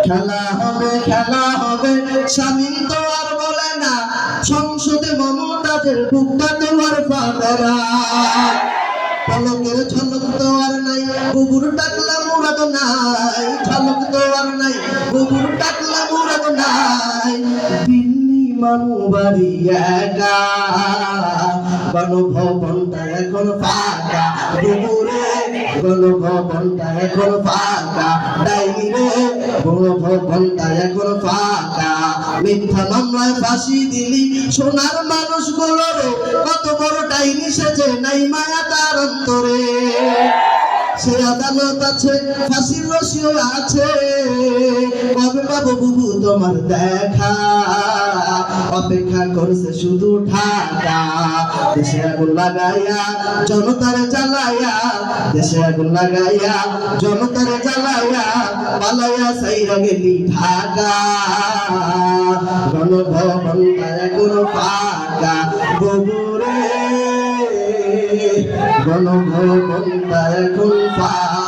খেলা হবে স্বামীন তো আর বলে না সংসদে মমতাজের বুকটা তোমার ফাঁদরা পলকের ঝলক তো আর নাই বুবুর টাকলা মুরাদ নাই ঝলক তো আর নাই বুবুর টাকলা মুরাদ নাই দিল্লি মামু বাড়ি একা গণভবনটা এখন ফাঁকা বুবুরে গণভবনটা এখন ফাঁকা ডাইনি রে গণভবনটা এখন ফাঁকা মিথ্যা মামলায় ফাঁসি দিলি সোনার মানুষগুলো রে কত বড় ডাইনি সেজে নাই মায়া তার অন্তরে সে আদালত আছে ফাঁসির রশিও আছে কবে পাবো বুবু তোমার দেখা অপেক্ষা করছে শুধু ঢাকা দেশে আগুন লাগাইয়া জনতারে জ্বালাইয়া দেশে আগুন লাগাইয়া জনতারে জ্বালাইয়া পালাইয়া সাইরা গেলি ঢাকা গণভবনটা এখন ফাঁকা বুবুরে গণভবনটা এখন ফাঁকা